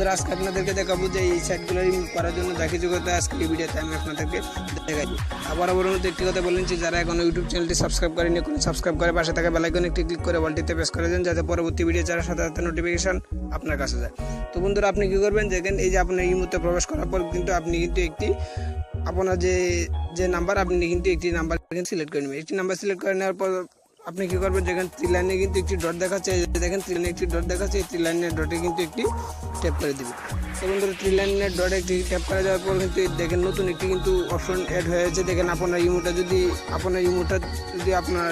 বন্ধুরা আজকে আপনাদেরকে দেখাবো যে এই সাইটগুলো রিমুভ করার জন্য যা কিছু করতে আজকে এই ভিডিওতে আমি আপনাদেরকে দেখাবো। আবার মধ্যে একটি কথা বলেন যে যারা এখন ইউটিউব চ্যানেলটি সাবস্ক্রাইব করেনি এখন সাবস্ক্রাইব করে পাশে থাকা বেল আইকনে একটি ক্লিক করে অলটিতে প্রেস করে দেন যাতে পরবর্তী ভিডিও ছাড়ার সাথে সাথে নোটিফিকেশন আপনার কাছে যায়। তো বন্ধুরা আপনি কি করবেন, দেখেন এই যে আপনার এই মুহূর্তে প্রবেশ করার পর কিন্তু আপনি কিন্তু একটি আপনার যে নাম্বার আপনি কিন্তু একটি নাম্বার সিলেক্ট করে নেবেন। একটি নাম্বার সিলেক্ট করে নেওয়ার পর আপনি কি করবেন, দেখেন থ্রি লাইনে কিন্তু একটি ডট দেখাচ্ছে, দেখেন থ্রি লাইনে একটি ডট দেখাচ্ছে, এই থ্রি লাইনের ডটে কিন্তু একটি ট্যাপ করে দিবেন। তো বন্ধুরা থ্রি লাইনের ডটে একটি ট্যাপ করে দেওয়ার পর কিন্তু দেখেন নতুন একটি কিন্তু অপশন অ্যাড হয়েছে। দেখেন আপনার ইমোটা যদি আপনার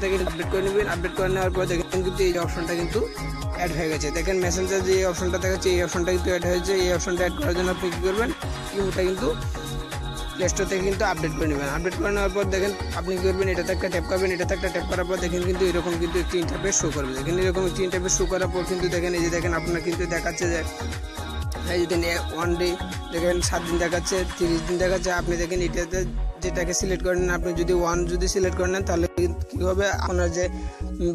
থেকে আপডেট করে নেবেন। আপডেট করে নেওয়ার পর দেখেন কিন্তু এই অপশনটা কিন্তু অ্যাড হয়ে গেছে। দেখেন মেসেঞ্জার যে অপশনটা দেখাচ্ছে এই অপশনটা কিন্তু অ্যাড হয়েছে। এই অপশনটা অ্যাড করার জন্য আপনি কী করবেন, ইমোটা কিন্তু প্লে স্টোর থেকে কিন্তু আপডেট করে নেবেন। আপডেট করে নেওয়ার পর দেখেন আপনি কী করবেন, এটাতে একটা ট্যাপ করবেন। এটাতে একটা ট্যাপ করার পর দেখেন কিন্তু এরকম কিন্তু একটি ইন্টারফেস শো করবে। দেখেন এরকম একটি ইন্টারফেস শো করার পর কিন্তু দেখেন এই যে দেখেন আপনার কিন্তু দেখাচ্ছে যে এই যদি 1 ডে দেখেন 7 দিন দেখাচ্ছে, 30 দিন দেখাচ্ছে। আপনি দেখেন এটাতে যেটাকে সিলেক্ট করে নেন, আপনি যদি 1 যদি সিলেক্ট করে নেন তাহলে কী হবে, আপনার যে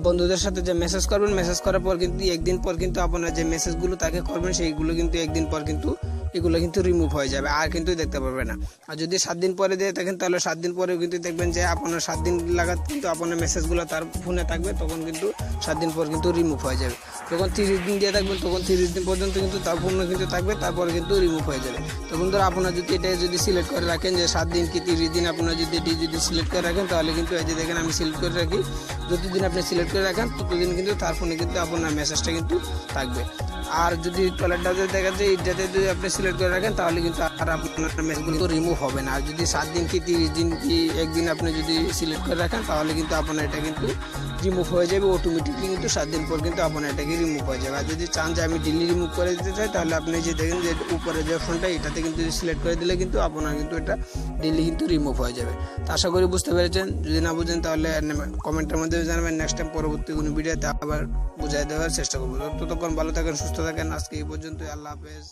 বন্ধুদের সাথে যে মেসেজ করবেন, মেসেজ করার পর কিন্তু একদিন পর কিন্তু আপনার যে মেসেজগুলো তাকে করবেন সেইগুলো কিন্তু একদিন পর কিন্তু এগুলো কিন্তু রিমুভ হয়ে যাবে, আর কিন্তু দেখতে পারবে না। আর যদি 7 দিন পরে দিয়ে থাকেন তাহলে 7 দিন পরেও কিন্তু দেখবেন যে আপনার 7 দিন লাগাত কিন্তু আপনার মেসেজগুলো তার ফোনে থাকবে, তখন কিন্তু 7 দিন পর কিন্তু রিমুভ হয়ে যাবে। যখন 30 দিন দিয়ে থাকবেন তখন 30 দিন পর্যন্ত কিন্তু তার ফোনে কিন্তু থাকবে, তারপরে কিন্তু রিমুভ হয়ে যাবে। তখন ধরো আপনার যদি এটা যদি সিলেক্ট করে রাখেন যে 7 দিন কি 30 দিন, আপনার যদি এটি যদি সিলেক্ট করে রাখেন তাহলে কিন্তু এই যে দেখেন আমি সিলেক্ট করে রাখি, যতদিন আপনি সিলেক্ট করে রাখেন ততদিন কিন্তু তার ফোনে কিন্তু আপনার মেসেজটা কিন্তু থাকবে। আর যদি টয়লেটটা দেখা যায় এইটাতে যদি আপনি সিলেক্ট করে রাখেন তাহলে কিন্তু আর আপনার মেসেজগুলো রিমুভ হবে না। আর যদি 7 দিন কি 30 দিন কি একদিন আপনি যদি সিলেক্ট করে রাখেন তাহলে কিন্তু আপনার এটা কিন্তু রিমুভ হয়ে যাবে অটোমেটিকলি, কিন্তু 7 দিন পর কিন্তু আপনার এটাকে রিমুভ হয়ে যাবে। আর যদি চান যে আমি ডেলি রিমুভ করে দিতে চাই তাহলে আপনি যে দেখেন যে উপরে যে অপশনটা এটাতে কিন্তু সিলেক্ট করে দিলে কিন্তু আপনার কিন্তু এটা ডেলি কিন্তু রিমুভ হয়ে যাবে। তো আশা করি বুঝতে পেরেছেন। যদি না বুঝেন তাহলে কমেন্টের মধ্যে জানাবেন, নেক্সট টাইম পরবর্তী কোনো ভিডিওতে আবার বুঝাই দেওয়ার চেষ্টা করবো। ততক্ষণ ভালো থাকেন, সুস্থ থাকেন। আজকে এই পর্যন্ত, আল্লাহ হাফেজ।